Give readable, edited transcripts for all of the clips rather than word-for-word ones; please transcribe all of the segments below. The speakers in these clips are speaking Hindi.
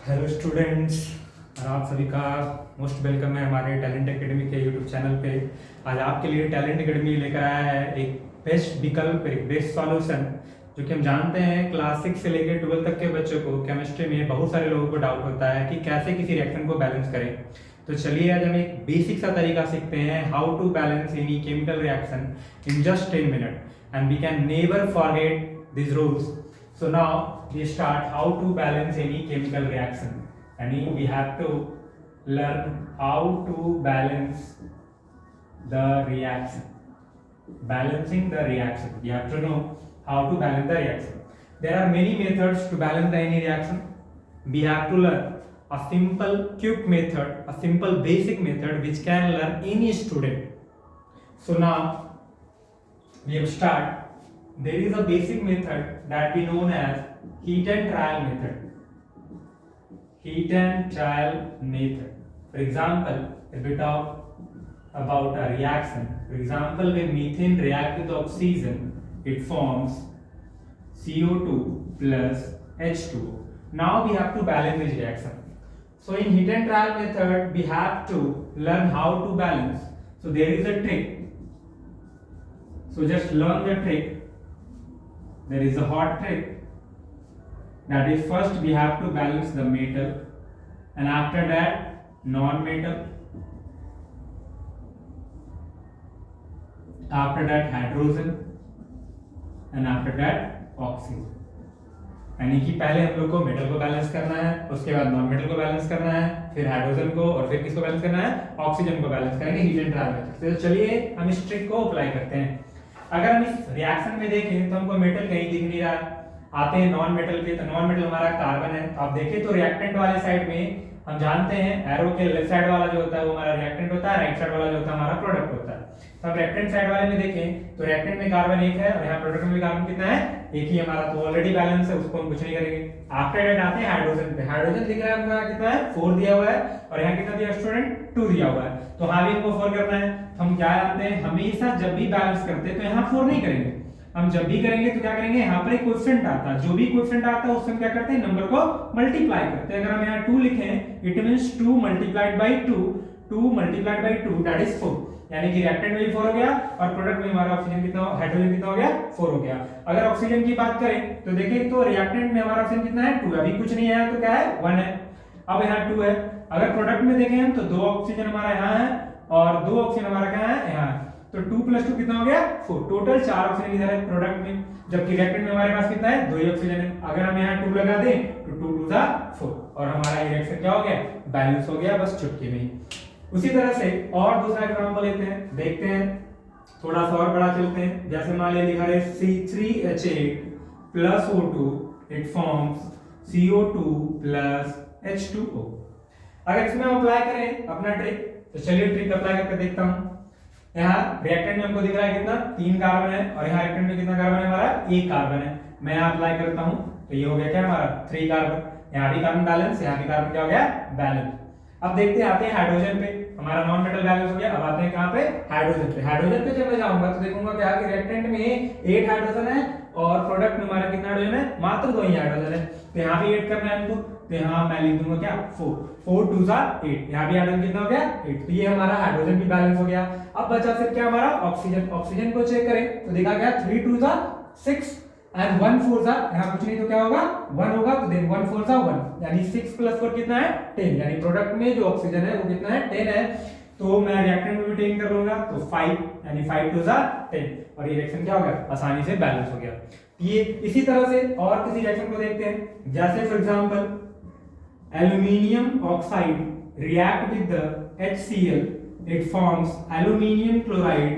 हेलो स्टूडेंट्स, और आप सभी का मोस्ट वेलकम है हमारे टैलेंट एकेडमी के यूट्यूब चैनल पे। आज आपके लिए टैलेंट एकेडमी लेकर आया है एक बेस्ट विकल्प, एक बेस्ट सॉल्यूशन, जो कि हम जानते हैं क्लास 6 से लेकर 12 तक के बच्चों को केमिस्ट्री में बहुत सारे लोगों को डाउट होता है कि कैसे किसी रिएक्शन को बैलेंस करें। तो चलिए आज हम एक बेसिक सा तरीका सीखते हैं, how to balance any chemical reaction in just 10 minute and we can never forget these rules. So now we start how to balance any chemical reaction. And we have to learn how to balance the reaction. Balancing the reaction. We have to know how to balance the reaction. There are many methods to balance any reaction. We have to learn a simple quick method, a simple basic method which can learn any student. So now we have start. There is a basic method that we known as heat and trial method. Heat and trial method. For example, if we talk about a reaction, for example, when methane reacts with oxygen, it forms CO2 plus H2O. Now we have to balance this reaction. So in heat and trial method, we have to learn how to balance. So there is a trick. So just learn the trick. There is a hot trick, that is first we have to balance the metal and after that non-metal, after that hydrogen and after that oxygen. यानी कि पहले हम लोग को मेटल को बैलेंस करना है, उसके बाद नॉन मेटल को बैलेंस करना है, फिर हाइड्रोजन को और फिर किसको बैलेंस करना है, ऑक्सीजन को बैलेंस करेंगे हीट एंड ट्रायल मेथड से। तो चलिए हम इस ट्रिक को अप्लाई करते हैं। अगर हम इस रिएक्शन में देखें तो हमको मेटल कहीं दिख नहीं रहा है, आते हैं नॉन मेटल पे, तो नॉन मेटल हमारा कार्बन है। तो आप देखें तो रिएक्टेंट वाले साइड में हम जानते हैं एरो के लेफ्ट साइड वाला जो होता है वो हमारा रिएक्टेंट होता है, राइट साइड वाला जो होता है हमारा प्रोडक्ट होता है। तो हम रिएक्टेंट साइड वाले में देखें तो रिएक्टेंट में कार्बन 1 है और यहाँ प्रोडक्ट में कार्बन कितना है, 1 ही हमारा, तो ऑलरेडी बैलेंस है, उसको हम कुछ नहीं करेंगे। आफ्टर दैट आते हैं हाइड्रोजन पे। हाइड्रोजन दिख रहा है हमको कितना है, 4 दिया हुआ है और यहाँ कितना दिया स्टूडेंट, 2 दिया हुआ है। तो हाँ भी हमको 4 करना है। तो हम क्या जानते हैं, हमेशा जब भी बैलेंस करते हैं तो यहाँ 4 नहीं करेंगे, हम जब भी करेंगे तो क्या करेंगे, यहाँ पर एक कोएफिशिएंट आता है, जो भी कोएफिशिएंट आता है उससे हम क्या करते हैं, नंबर को मल्टीप्लाई करते हैं। अगर हम यहाँ 2 लिखें, it means 2 multiplied by 2, 2 multiplied by 2 that is 4, यानी कि रिएक्टेंट में भी 4 हो गया और प्रोडक्ट में हमारा ऑक्सीजन कितना, हाइड्रोजन कितना हो गया, 4 हो गया। अगर ऑक्सीजन की बात करें तो देखें तो रिएक्टेंट में हमारा ऑक्सीजन कितना है, 2, अभी कुछ नहीं है तो क्या है, 1 है, अब यहाँ 2 है। अगर प्रोडक्ट में देखें हम तो 2 ऑक्सीजन हमारा यहाँ है और 2 ऑक्सीजन हमारा कहाँ है, यहाँ है, तो 2 + 2 कितना हो गया, 4, टोटल 4 ऑक्सीजन इधर है प्रोडक्ट में, जबकि रिएक्टेंट में हमारे पास कितना है, 2 ही ऑक्सीजन है। अगर हम यहाँ 2 लगा दें तो 2 × 2 = 4 और हमारा ये रिएक्शन क्या हो गया, बैलेंस हो गया, बस चुटकी में ही। उसी तरह से और दूसरा एग्जांपल लेते हैं, देखते हैं, थोड़ा सा और बड़ा चलते हैं। जैसे मान लिया लिखा है C3H8 + O2 it forms CO2 + H2O। अगर इसमें हम अप्लाई करें अपना ट्रिक, तो चलिए ट्रिक अप्लाई करके देखता हूं। यहाँ रिएक्टेंट में हमको दिख रहा है कितना, 3 कार्बन है और यहाँ रिएक्टेंट में कितना कार्बन है हमारा, 1 कार्बन है। मैं यहाँ अप्लाई करता हूँ तो ये हो गया क्या हमारा, 3 कार्बन, यहाँ भी कार्बन बैलेंस, यहाँ भी कार्बन क्या हो गया, बैलेंस। अब देखते हैं, आते हैं हाइड्रोजन पे, हमारा नॉन मेटल बैलेंस हो गया। अब आते हैं कहाँ पे, हाइड्रोजन पे। हाइड्रोजन पे जब मैं जाऊंगा तो देखूंगा क्या कि रिएक्टेंट में 8 हाइड्रोजन है और प्रोडक्ट में हमारा कितना हाइड्रोजन है, मात्र 2 ही हाइड्रोजन है। तो यहाँ भी 8 करना है हमको, तो यहाँ मैं लिख दूंगा क्या, 4, 4 × 2 = 8, यहाँ भी हाइड्रोजन कितना हो गया, 8। तो ये हमारा हाइड्रोजन भी बैलेंस हो गया। अब बचा सिर्फ क्या हमारा ऑक्सीजन। ऑक्सीजन को चेक करें तो देखा गया 3 × 2 = 6 एंड 1 × 4 = यहाँ कुछ नहीं तो क्या होगा, 1 होगा, तो देन 1 × 4 = 1, यानी 6 + 4 कितना है, 10, यानी प्रोडक्ट में जो ऑक्सीजन है वो कितना है, 10 है। तो मैं रिएक्टेंट में भी 10 कर लूंगा तो 5, यानी 5 × 2 = 10 और ये रिएक्शन क्या हो गया, आसानी से बैलेंस हो गया। ये इसी तरह से और किसी रिएक्शन को देखते हैं। जैसे for example aluminium oxide react with the HCl, it forms aluminium chloride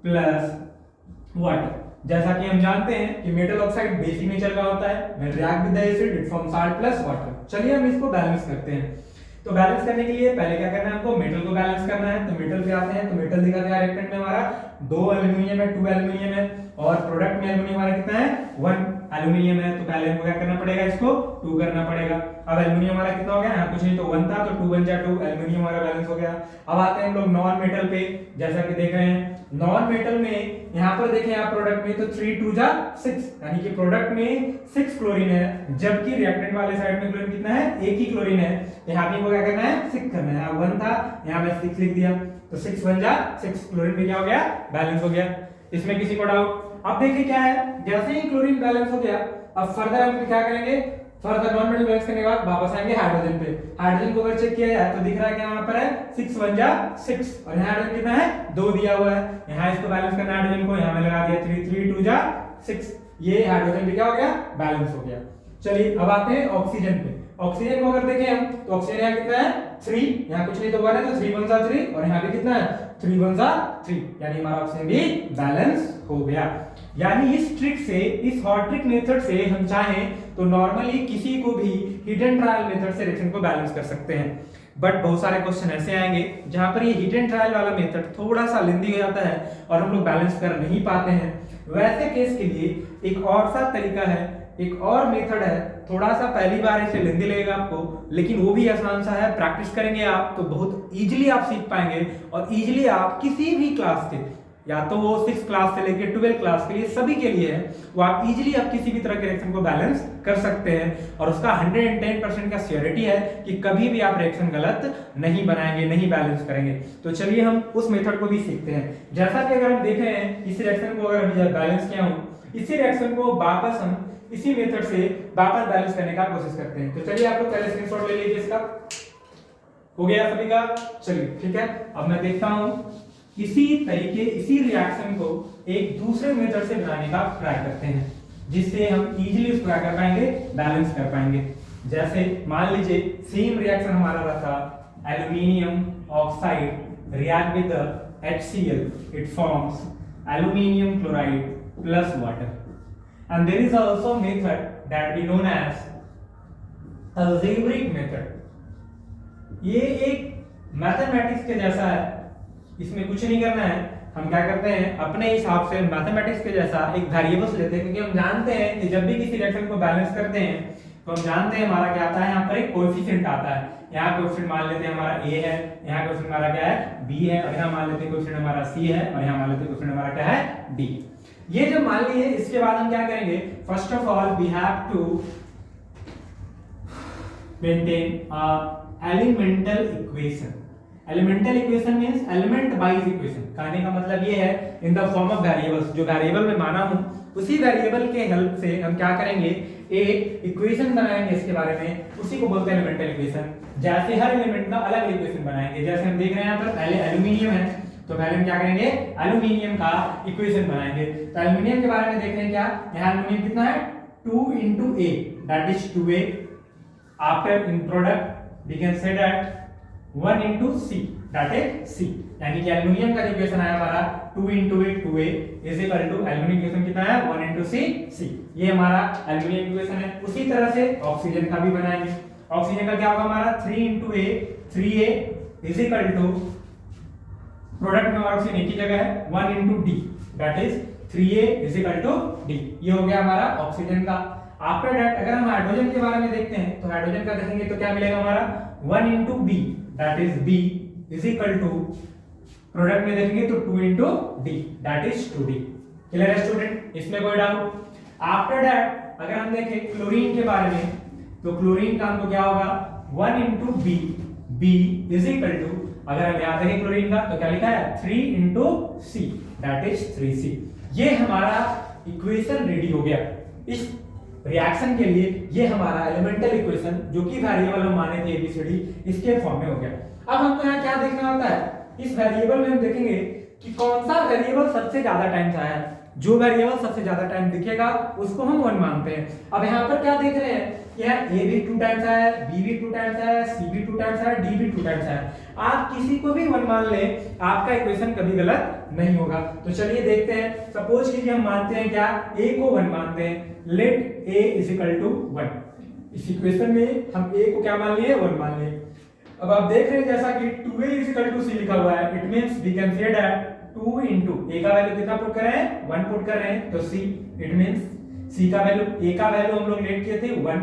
+ water. जैसा कि हम जानते हैं कि मेटल ऑक्साइड बेसिक नेचर का होता है, when react with the acid it forms salt + water. चलिए हम इसको बैलेंस करते हैं। तो बैलेंस करने के लिए पहले क्या करना है, हमको मेटल को बैलेंस करना है। तो मेटल पे आते हैं, तो मेटल दिखा गया रिएक्टेंट में हमारा 2 एल्युमिनियम है, 2 एल्युमिनियम है और प्रोडक्ट में एल्युमिनियम हमारा कितना है, 1। एल्यूमिनियम है तो पहले हमको क्या करना पड़ेगा, इसको 2 करना पड़ेगा। अब एल्यूमिनियम हमारा कितना हो गया, यहाँ कुछ नहीं तो 1 था तो 2 1 जा 2, एल्यूमिनियम हमारा बैलेंस हो गया। अब आते हैं हम लोग नॉन मेटल पे, जैसा कि देख रहे हैं नॉन मेटल में यहाँ पर देखें आप प्रोडक्ट में तो 3 2 जा 6, यानी कि प्रोडक्ट में 6 क्लोरीन है, जबकि रिएक्टेंट वाले साइड में क्लोरीन कितना है, एक ही क्लोरीन है। यहाँ पे क्या करना है, 6 करना है। यहाँ 1 था, यहाँ मैं 6 लिख दिया तो 6 1 जा 6, क्लोरीन भी क्या हो गया, बैलेंस हो गया। इसमें किसी को डाउट? अब देखिए क्या है, जैसे ही क्लोरीन बैलेंस हो गया, अब फर्दर हम क्या करेंगे, फर्दर नॉन मेटल बैलेंस करने के बाद वापस आएंगे हाइड्रोजन पे। हाइड्रोजन को अगर चेक किया जाए तो दिख रहा है कि यहाँ पर है 6 1 जा 6, और यहाँ हाइड्रोजन कितना है, 2 दिया हुआ है। यहाँ इसको बैलेंस करना है हाइड्रोजन को, यहाँ में लगा दिया 3 3 2 जा 6, ये हाइड्रोजन भी क्या हो गया, बैलेंस हो गया। चलिए अब आते हैं ऑक्सीजन पे। ऑक्सीजन को अगर देखें हम तो ऑक्सीजन यहाँ कितना है, 3, यहाँ कुछ नहीं तो 1 है तो 3 1 जा 3, और यहाँ भी कितना है, 3 1 जा 3, यानी हमारा ऑक्सीजन भी बैलेंस हो गया। यानी इस ट्रिक से, इस हॉट ट्रिक मेथड से हम चाहें तो नॉर्मली किसी को भी हिडन ट्रायल मेथड से रिएक्शन को बैलेंस कर सकते हैं। बट बहुत सारे क्वेश्चन ऐसे आएंगे जहां पर ये हिडन ट्रायल वाला मेथड थोड़ा सा लेंदी हो जाता है और हम लोग बैलेंस कर नहीं पाते हैं। वैसे केस के लिए एक और सा तरीका है, एक और मेथड है, थोड़ा सा पहली बार इसे लेंदी लगेगा आपको, लेकिन वो भी आसान सा है। प्रैक्टिस करेंगे आप तो बहुत इजीली आप सीख पाएंगे, और इजीली आप किसी भी क्लास के, या तो वो 6 क्लास से लेकर 12 क्लास के लिए, सभी के लिए है, वो आप इजीली आप किसी भी तरह के रिएक्शन को बैलेंस कर सकते हैं। और उसका 110% का श्योरिटी है कि कभी भी आप रिएक्शन गलत नहीं बनाएंगे, नहीं बैलेंस करेंगे। तो चलिए हम उस मेथड को भी सीखते हैं। जैसा कि अगर हम देख रहे हैं इस रिएक्शन को अगर मैं बैलेंस किया हूं, इसी रिएक्शन को वापस हम इसी मेथड से वापस बैलेंस करने का कोशिश करते हैं। तो चलिए आप लोग पहले स्क्रीनशॉट ले लीजिए इसका। हो गया सभी का? चलिए ठीक है, अब मैं देखता हूं इसी तरीके, इसी रिएक्शन को एक दूसरे मेथड से बनाने का ट्राई करते हैं, जिससे हम इजीली उसको क्या कर पाएंगे, बैलेंस कर पाएंगे। जैसे मान लीजिए सेम रिएक्शन हमारा रहा aluminium oxide react with HCl, it forms aluminium chloride plus water. And there is also a method that we known as algebraic method. ये एक मैथमेटिक्स के जैसा है, इसमें कुछ नहीं करना है। हम क्या करते हैं, अपने हिसाब से मैथमेटिक्स के जैसा एक वेरिएबल्स लेते हैं, क्योंकि हम जानते हैं कि जब भी किसी रिएक्शन को बैलेंस करते हैं तो हम जानते हैं हमारा क्या आता है, यहाँ पर एक कोएफिशिएंट आता है। यहाँ कोएफिशिएंट मान लेते हैं हमारा a है, यहाँ कोएफिशिएंट हमारा क्या है, b है, और यहाँ मान लेते हैं कोएफिशिएंट हमारा c है, और यहाँ मान लेते हैं कोएफिशिएंट हमारा क्या है, d। ये जब मान लिए, इसके बाद हम क्या करेंगे, first of all we have to maintain a elemental equation. Elemental equation means element wise equation. कहने का मतलब ये है in the form of variables, जो वेरिएबल में माना हूं उसी वेरिएबल के हेल्प से हम क्या करेंगे, एक इक्वेशन बनाएंगे इसके बारे में, उसी को बोलते हैं एलिमेंटल इक्वेशन। जैसे हर एलिमेंट का अलग इक्वेशन बनाएंगे, जैसे हम देख रहे हैं यहाँ पर पहले एल्यूमिनियम है तो पहले हम क्या करेंगे, एल्यूमिनियम का इक्वेशन बनाएंगे। तो एल्यूमिनियम के बारे में देख रहे हैं क्या, यहाँ एल्यूमिनियम कितना है, 2 into A, that is 2A. After in product we can say that 1 into C, that is C। यानी कि एल्यूमिनियम का इक्वेशन आया हमारा 2 into A 2A is equal to aluminium equation कितना है, 1 into C C। ये हमारा एल्यूमिनियम इक्वेशन है। उसी तरह से ऑक्सीजन का भी बनाएंगे। ऑक्सीजन का क्या होगा हमारा, 3 into A 3A is equal to product में हमारा ऑक्सीजन एक ही जगह है, 1 into D, that is 3A is equal to D। ये हो गया हमारा ऑक्सीजन का। आफ्टर दैट अगर हम हाइड्रोजन के बारे में देखते हैं तो हाइड्रोजन का देखेंगे तो क्या मिलेगा हमारा, 1 into B, that is B is equal to product में देखेंगे तो 2 into D, that is 2D। Clear है स्टूडेंट, इसमें कोई डाउट? आफ्टर दैट अगर हम देखें क्लोरीन के बारे में तो क्लोरीन का हमको क्या होगा, 1 into B, B is equal to, अगर हम याद रखें क्लोरीन का तो क्या लिखा है, 3 into C, that is 3C। ये हमारा इक्वेशन रेडी हो गया इस रिएक्शन के लिए। ये हमारा एलिमेंटल इक्वेशन जो कि वेरिएबल हम माने थे ABCD, इसके फॉर्म में हो गया। अब हमको यहाँ क्या देखना होता है, इस वेरिएबल में हम देखेंगे कि कौन सा वेरिएबल सबसे ज्यादा टाइम आया है। जो वेरिएबल सबसे ज्यादा टाइम दिखेगा उसको हम 1 मानते हैं। अब यहाँ पर क्या देख रहे हैं, यहाँ A भी 2 टाइम्स आया है, B भी 2 टाइम्स आया है, C भी 2 टाइम्स आया है, D भी 2 टाइम्स आया है। आप किसी को भी 1 मान लें, आपका इक्वेशन कभी गलत नहीं होगा। तो चलिए देखते हैं। सपोज कीजिए हम मानते हैं क्या, A को 1 मानते हैं, let A is equal to 1। इस इक्वेशन में हम A को क्या मान लिए, 1 मान लिए। अब आप देख रहे हैं जैसा कि 2A is equal to C लिखा हुआ है, it means we can say that 2 into A का वैल्यू कितना पुट कर रहे हैं, 1 पुट कर रहे हैं, तो C, इट मींस सी का वैल्यू, ए का वैल्यू हम लोग लेट किए थे 1,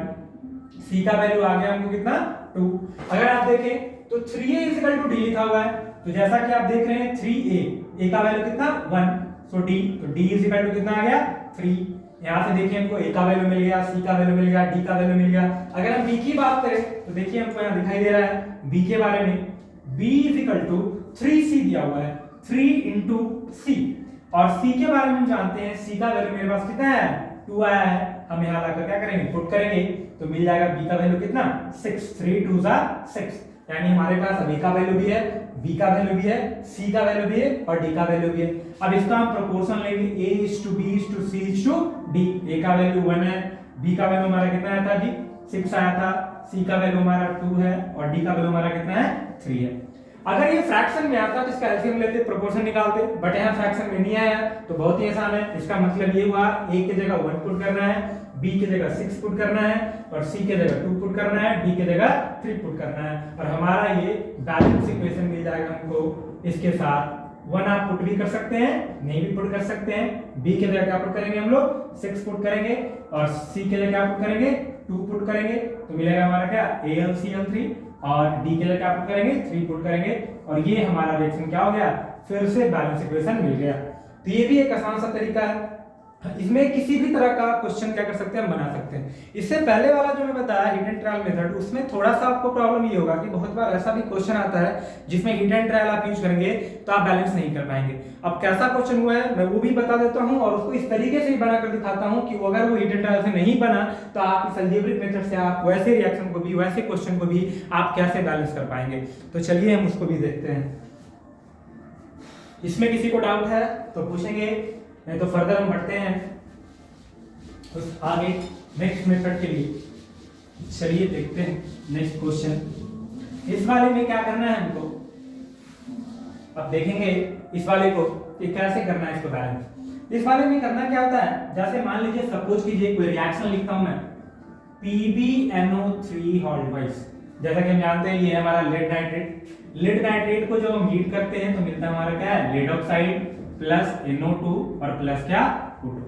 सी का वैल्यू आ गया हमको कितना 2। अगर आप देखें तो 3a इक्वल टू डी लिखा हुआ है, तो जैसा कि आप देख रहे हैं 3a, a का वैल्यू कितना 1, सो d, तो d इक्वल टू कितना आ गया 3। यहाँ से देखिए हमको a का वैल्यू मिल गया, c का वैल्यू मिल गया, d का वैल्यू मिल गया। अगर हम b की बात करें तो देखिए हमको यहाँ दिखाई दे रहा है b के बारे में, b इक्वल टू 3c दिया हुआ है, 3 into c, और c के बारे में हम जानते हैं c का वैल्यू मेरे पास कितना है 2 आया है। हम यहाँ लाकर क्या करेंगे, पुट करेंगे, तो मिल जाएगा b का वैल्यू कितना 6, 3 2 6, यानी हमारे पास अब a का वैल्यू भी है, b का वैल्यू भी है, c का वैल्यू भी है और d का वैल्यू भी है। अब इसका हम प्रोपोर्शन लेंगे a:b:c:d। a का वैल्यू 1 है, b का वैल्यू हमारा कितना आया था जी 6 आया था, c का वैल्यू हमारा 2 है और d का वैल्यू हमारा कितना है 3 है। अगर ये फ्रैक्शन में आता तो इसका एलसीएम लेते, प्रोपोर्शन निकालते, बट यहाँ फ्रैक्शन में नहीं आया तो बहुत ही आसान है। इसका मतलब ये हुआ a की जगह 1 पुट करना है, b की जगह 6 पुट करना है और c की जगह 2 पुट करना है, d की जगह 3 पुट करना है, और हमारा ये बैलेंस इक्वेशन मिल जाएगा हमको। इसके साथ 1 आप पुट भी कर सकते हैं, नहीं भी पुट कर सकते हैं। b की जगह क्या पुट करेंगे हम लोग 6 पुट करेंगे और c की जगह क्या पुट करेंगे 2 पुट करेंगे, तो मिलेगा हमारा क्या AlCl3, और d के लिए क्या पुट करेंगे 3 पुट करेंगे, और ये हमारा रिएक्शन क्या हो गया, फिर से बैलेंस इक्वेशन मिल गया। तो ये भी एक आसान सा तरीका है, इसमें किसी भी तरह का क्वेश्चन क्या कर सकते हैं हम बना सकते हैं। इससे पहले वाला जो मैं बताया हिट एंड ट्रायल मेथड, उसमें थोड़ा सा आपको प्रॉब्लम ये होगा कि बहुत बार ऐसा भी क्वेश्चन आता है जिसमें हिट एंड ट्रायल आप यूज करेंगे तो आप बैलेंस नहीं कर पाएंगे। अब कैसा क्वेश्चन हुआ है मैं वो भी बता देता हूं और उसको इस तरीके से बना कर दिखाता हूं कि अगर वो हिट एंड ट्रायल से नहीं बना तो आप इस अलजेब्रिक मेथड से आप वैसे रिएक्शन को भी, वैसे क्वेश्चन को भी आप कैसे बैलेंस कर पाएंगे। तो चलिए हम उसको भी देखते हैं। इसमें किसी को डाउट है तो पूछेंगे, नहीं तो फर्दर हम बढ़ते हैं उस आगे नेक्स्ट मेथड के लिए। चलिए देखते हैं नेक्स्ट क्वेश्चन। इस वाले में क्या करना है हमको, अब देखेंगे इस वाले को कि कैसे करना है इसको बैलेंस। इस वाले में करना क्या होता है, जैसे मान लीजिए सपोज कीजिए कोई रिएक्शन लिखता हूं मैं PbNO3 हॉल्ट वाइज। जैसा कि हम जानते हैं ये है हमारा लेड नाइट्रेट। लेड नाइट्रेट को जब हम हीट करते हैं तो मिलता है हमारा क्या है लेड ऑक्साइड प्लस NO2 और प्लस क्या O2।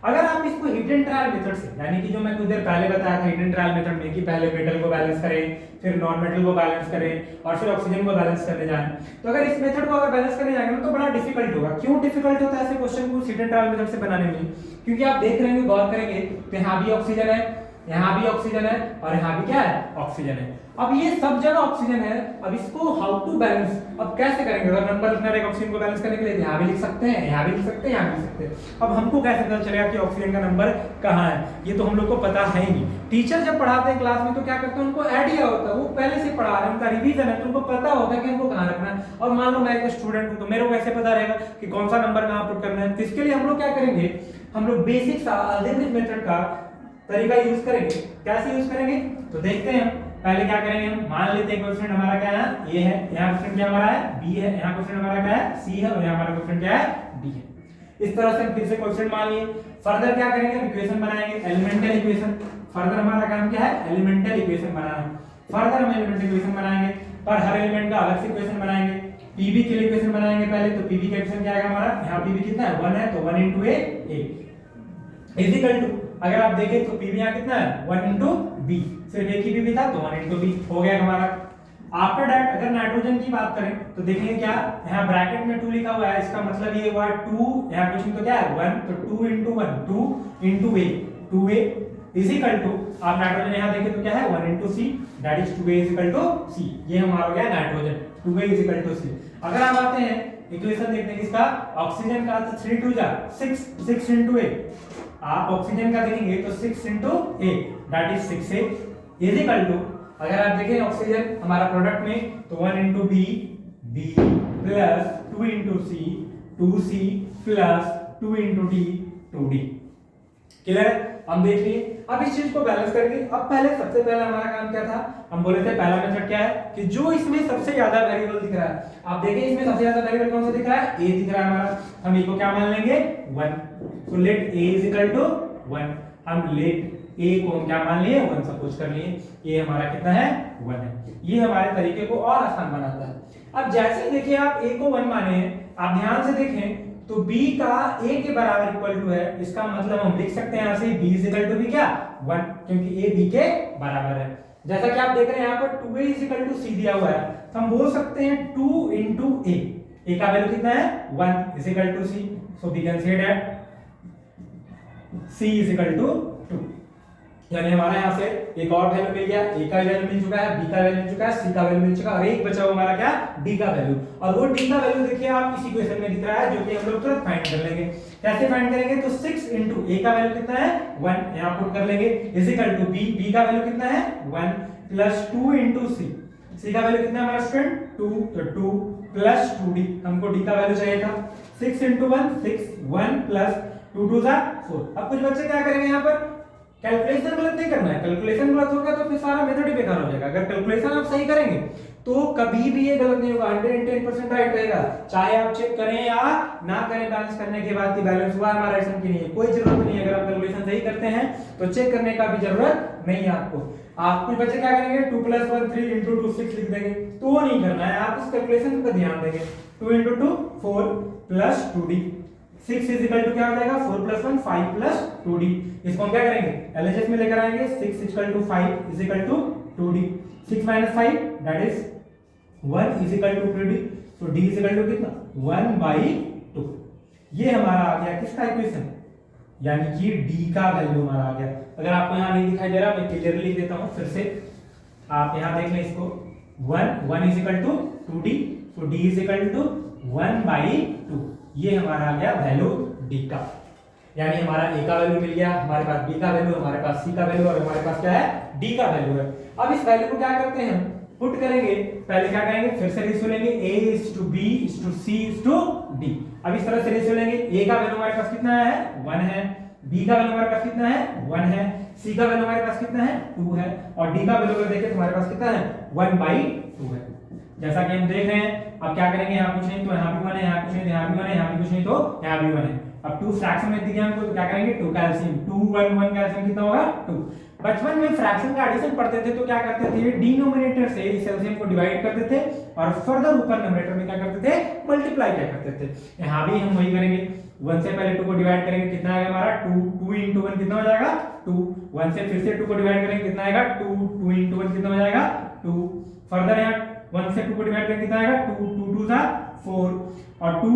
अगर आप इसको हिट एंड ट्रायल मेथड से, यानी कि जो मैं कुछ देर पहले बताया था हिट एंड ट्रायल मेथड में कि पहले मेटल को बैलेंस करें, फिर नॉन मेटल को बैलेंस करें और फिर ऑक्सीजन को बैलेंस करने जाएं, तो अगर इस मेथड को अगर बैलेंस करने जाएंगे तो बड़ा डिफिकल्ट होगा। क्यों डिफिकल्ट होता है ऐसे क्वेश्चन को हिट एंड ट्रायल मेथड से बनाने में, क्योंकि आप देख रहे हैं गौर करेंगे तो यहाँ भी ऑक्सीजन है, यहाँ भी ऑक्सीजन है और यहाँ भी क्या है ऑक्सीजन है। अब ये सब जगह ऑक्सीजन है, अब इसको हाउ टू बैलेंस, अब कैसे करेंगे। अगर नंबर लिखना है ऑक्सीजन को बैलेंस करने के लिए यहाँ भी लिख सकते हैं, यहाँ भी लिख सकते हैं, यहाँ भी लिख सकते हैं। अब हमको कैसे पता चलेगा कि ऑक्सीजन का नंबर कहाँ है, ये तो हम लोग को पता है ही नहीं। टीचर जब पढ़ाते हैं क्लास में तो क्या करते हैं उनको आइडिया होता है, वो पहले से पढ़ा रहे हैं, उनका रिवीजन है तो उनको पता होता है कि हमको कहाँ रखना है। और मान लो मैं एक स्टूडेंट हूँ तो मेरे को कैसे पता रहेगा कि कौन सा नंबर कहाँ पुट करना है। तो इसके लिए हम लोग क्या करेंगे, हम लोग बेसिक सा अलजेब्रिक मेथड का तरीका यूज करेंगे। कैसे यूज करेंगे तो देखते हैं। पहले क्या करेंगे, हम मान लेते हैं क्वेश्चन हमारा क्या है ए है, यहाँ क्वेश्चन क्या हमारा है बी है, यहाँ क्वेश्चन हमारा क्या है सी है और यहाँ हमारा क्वेश्चन क्या है डी है। इस तरह से हम फिर से क्वेश्चन मान लिए। फर्दर क्या करेंगे, इक्वेशन बनाएंगे, एलिमेंटल इक्वेशन। फर्दर हमारा काम क्या है एलिमेंटल इक्वेशन बनाना। फर्दर हम एलिमेंटल इक्वेशन बनाएंगे, पर हर एलिमेंट का अलग से इक्वेशन बनाएंगे। पीबी के लिए इक्वेशन बनाएंगे पहले, तो पीबी का इक्वेशन क्या आएगा हमारा, यहाँ पीबी कितना है 1 है तो 1 into a is equal to, अगर आप देखें तो पीबी यहाँ कितना है 1 into b, सिर्फ एक ही पीबी था तो 1 into b हो गया हमारा। आफ्टर दैट अगर नाइट्रोजन की बात करें तो देखेंगे क्या, यहाँ ब्रैकेट में 2 लिखा हुआ है, इसका मतलब ये हुआ 2, यहाँ क्वेश्चन तो क्या है 1, तो 2 into 1 2 into a 2a is equal to, आप नाइट्रोजन यहाँ देखें तो क्या है 1 into c, that is 2a is equal to c। ये हमारा हो गया nitrogen, 2a is equal to c। अगर हम आते हैं इक्वेशन देखते हैं किसका, ऑक्सीजन का, तो 3 2 जा 6, 6 into a, आप ऑक्सीजन का देखेंगे तो 6 into a that is 6a is equal to, अगर आप देखें ऑक्सीजन हमारा प्रोडक्ट में तो 1 into b b plus 2 into c 2c plus 2 into d 2d। Clear है, हम देख लिए। अब इस चीज को बैलेंस करके, अब पहले सबसे पहला हमारा काम क्या था, हम बोले थे पहला मेथड क्या है कि जो इसमें सबसे ज्यादा वेरिएबल दिख रहा है, आप देखें इसमें सबसे ज्यादा वेरिएबल कौन सा दिख रहा है, a दिख रहा है हमारा, हम a को क्या मान लेंगे 1, तो let a is equal to 1, हम लेट a को हम क्या मान लिए 1 सपोज कर लिए, ये हमारा कितना है 1 है। ये हमारे तरीके को और आसान बनाता है। अब जैसे ही देखिए आप a को 1 माने हैं, आप ध्यान से देखें तो b का a के बराबर इक्वल टू है, इसका मतलब हम लिख सकते हैं यहां से b इज इक्वल टू भी क्या 1, क्योंकि a b के बराबर है। जैसा कि आप देख रहे हैं यहाँ पर 2a is equal to c दिया हुआ है, तो हम बोल सकते हैं 2 into a का वैल्यू कितना है 1 is equal to c, so we can say that c is equal to 2। यानी हमारा यहाँ से एक और वैल्यू मिल गया, a का वैल्यू मिल चुका है, b का वैल्यू मिल चुका है, c का वैल्यू मिल चुका है, और एक बचा हुआ हमारा क्या d का वैल्यू। और वो d का वैल्यू देखिए आप इस इक्वेशन में दिख रहा है, जो कि हम लोग तुरंत फाइंड कर लेंगे। कैसे फाइंड करेंगे, तो 6 into a का वैल्यू कितना है 1, यहाँ पुट कर लेंगे, इज इक्वल टू b का वैल्यू कितना है 1 प्लस 2 into c का वैल्यू कितना है हमारा स्टूडेंट 2, तो 2 प्लस 2d, हमको d का वैल्यू चाहिए था। 6 into 1 6, 1 प्लस 2 2 जा 4। अब कुछ बच्चे क्या करेंगे यहाँ पर, कैलकुलेशन गलत नहीं करना है, कैलकुलेशन गलत होगा तो फिर सारा मेथड ही बेकार हो जाएगा। अगर कैलकुलेशन आप सही करेंगे तो कभी भी ये गलत नहीं होगा, 110% राइट रहेगा, चाहे आप चेक करें या ना करें बैलेंस करने के बाद कि बैलेंस हुआ हमारा, ऐसा की नहीं है, कोई जरूरत नहीं है। अगर आप कैलकुलेशन सही करते हैं तो चेक करने का भी जरूरत नहीं है आपको। आप कुछ बच्चे क्या करेंगे 2 + 1 3 into 2 6 लिख देंगे, तो वो नहीं करना है, आप उस कैलकुलेशन पर ध्यान देंगे। 2 into 2 4 plus 2d, 6 is equal to क्या हो जाएगा 4 + 1 5 प्लस 2d। इसको हम क्या करेंगे एलएचएस में लेकर आएंगे, 6 equal to 5 is equal to 2d, 6 - 5 that is 1 is equal to 2d, तो d इज इक्वल टू कितना 1/2। ये हमारा आ गया किसका इक्वेशन, यानी कि d का वैल्यू हमारा आ गया। अगर आपको यहाँ नहीं दिखाई दे रहा मैं क्लियरली लिख देता हूँ फिर से, आप यहाँ देख लें इसको, 1 इज इक्वल टू 2d, तो d इज इक्वल टू 1/2। ये हमारा आ गया वैल्यू d का, यानी हमारा a का वैल्यू मिल गया, हमारे पास b का वैल्यू, हमारे पास c का वैल्यू, और हमारे पास क्या है d का वैल्यू है। अब इस वैल्यू को क्या करते हैं पुट करेंगे, पहले क्या करेंगे फिर से रेशियो लेंगे a is to b is to c is to d। अब इस तरह से रेशियो लेंगे, a का वैल्यू हमारे पास कितना है 1 है, b का वैल्यू हमारे पास कितना है 1 है, c का वैल्यू हमारे पास कितना है 2 है, और d का वैल्यू अगर देखें तो हमारे पास कितना है 1/2 है। जैसा कि हम देख रहे हैं, अब क्या करेंगे यहाँ कुछ नहीं तो यहाँ भी 1 है, यहाँ कुछ नहीं तो यहाँ भी 1 है, यहाँ भी कुछ नहीं तो यहाँ भी 1 है। अब 2 फ्रैक्शन में दिया हमको तो क्या करेंगे 2 का एलसीएम, 2 1 1 का एलसीएम कितना होगा 2। बचपन में फ्रैक्शन का एडिशन पढ़ते थे तो क्या करते थे डिनोमिनेटर से इस एलसीएम को डिवाइड करते थे और फर्दर ऊपर न्यूमरेटर में क्या करते थे मल्टीप्लाई क्या करते थे। यहाँ भी हम वही करेंगे, 1 से पहले 2 को डिवाइड करेंगे, कितना आएगा हमारा 2, 2 into 1 कितना हो जाएगा 2, 1 से फिर से 2 को डिवाइड करेंगे कितना आएगा 2, 2 into 1 कितना हो जाएगा 2, फर्दर यहाँ 1 से 2 को डिवाइड करेंगे कितना आएगा 2, 2 2 जा 4, और 2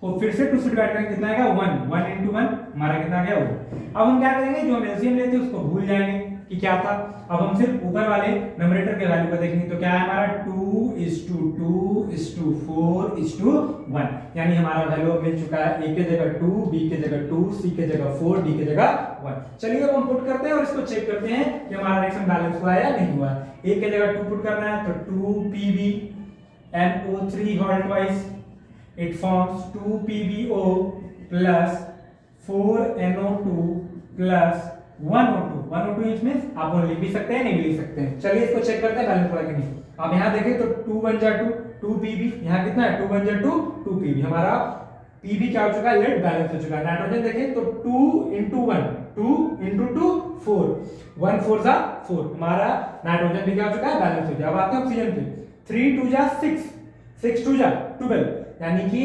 को फिर से 2 से डिवाइड करेंगे कितना आएगा 1, 1 into 1 हमारा कितना आ गया 1। अब हम क्या करेंगे, जो हम एलसीएम लेते हैं उसको भूल जाएंगे कि क्या था, अब हम सिर्फ ऊपर वाले न्यूमरेटर के वैल्यू को देखेंगे, तो क्या है हमारा 2:2:4:1, यानी हमारा वैल्यू मिल चुका है, a के जगह 2, b के जगह 2, c के जगह 4, d के जगह 1। चलिए अब हम पुट करते हैं और इसको चेक करते हैं कि हमारा रिएक्शन बैलेंस हुआ है या नहीं हुआ। a के जगह 2 पुट करना है, तो 2PbNO3 whole twice it forms 2PbO plus 4NO2 plus 1O2। 1O2 इसमें आप लिख भी सकते हैं नहीं भी लिख सकते हैं। चलिए इसको चेक करते हैं बैलेंस हुआ कि नहीं। आप यहाँ देखें तो 2 1 जा 2, 2Pb, यहाँ कितना है 2 1 जा 2, 2Pb, हमारा Pb क्या हो चुका है लेट बैलेंस हो चुका है। नाइट्रोजन देखें तो 2 into 1, 2 into 2 4, 1 4 जा 4, हमारा नाइट्रोजन भी क्या हो चुका है बैलेंस हो गया। अब आते हैं ऑक्सीजन पे, 3 2 जा 6, 6 2 जा 12, यानी कि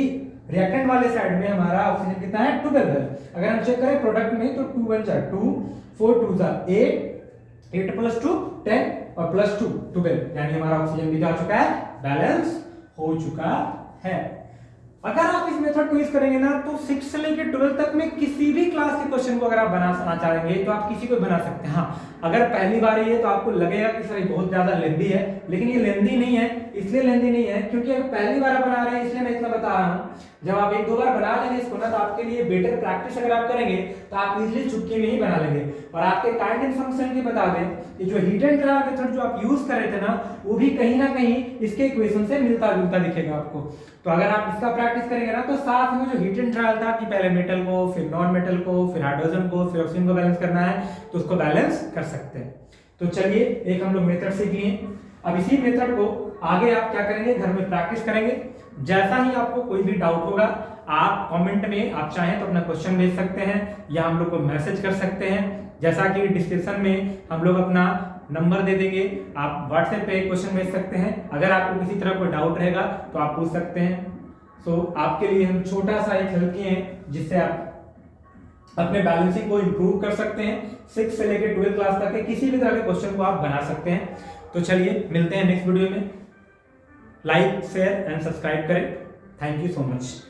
रिएक्टेंट वाले साइड में हमारा ऑक्सीजन कितना है 12 है। अगर हम चेक करें प्रोडक्ट में तो 2 1 जा 2, 4 2 जा 8, 8 + 2 10 और +2 12, यानी हमारा ऑक्सीजन भी क्या हो चुका है बैलेंस हो चुका है। अगर आप इस मेथड को यूज करेंगे ना तो 6 से लेकर 12 तक में किसी भी क्लास के क्वेश्चन को अगर आप बनाना चाहेंगे तो आप किसी को बना सकते हैं। हाँ, अगर पहली बार ये तो आपको लगेगा कि सर बहुत ज्यादा लेंदी है, लेकिन ये लेंदी नहीं है। इसलिए लेंदी नहीं है क्योंकि अगर पहली बार बना रहे हैं इसलिए मैं इतना बता रहा हूँ। जब आप 1 2 बार बना लेंगे इसको ना तो आपके लिए बेटर प्रैक्टिस अगर आप करेंगे तो आप इजीली चुटकी में ही बना लेंगे। और आपके काइंड एंड फंक्शन की बता दें कि जो हीट एंड ट्रायल मेथड जो आप यूज कर रहे थे ना वो भी कहीं ना कहीं इसके इक्वेशन से मिलता जुलता दिखेगा आपको। तो अगर आप इसका प्रैक्टिस करेंगे ना तो साथ में जो हीट एंड ट्रायल था कि पहले मेटल को फिर नॉन मेटल को फिर हाइड्रोजन को फिर ऑक्सीजन को बैलेंस करना है तो उसको बैलेंस कर सकते हैं। तो चलिए एक हम लोग मेथड सीख लिए। अब इसी मेथड को आगे आप क्या करेंगे घर में प्रैक्टिस करेंगे। जैसा ही आपको कोई भी डाउट होगा आप कमेंट में आप चाहें तो अपना क्वेश्चन भेज सकते हैं या हम लोग को मैसेज कर सकते हैं। जैसा कि डिस्क्रिप्शन में हम लोग अपना नंबर दे देंगे, आप व्हाट्सएप पे क्वेश्चन भेज सकते हैं। अगर आपको किसी तरह कोई डाउट रहेगा तो आप पूछ सकते हैं। सो आपके लिए हम छोटा सा एक हेल्प किए हैं जिससे आप अपने बैलेंसिंग को इंप्रूव कर सकते हैं। 6 से लेकर 12 क्लास तक के किसी भी तरह के क्वेश्चन को आप बना सकते हैं। तो चलिए मिलते हैं नेक्स्ट वीडियो में। लाइक शेयर एंड सब्सक्राइब करें। Thank you so much.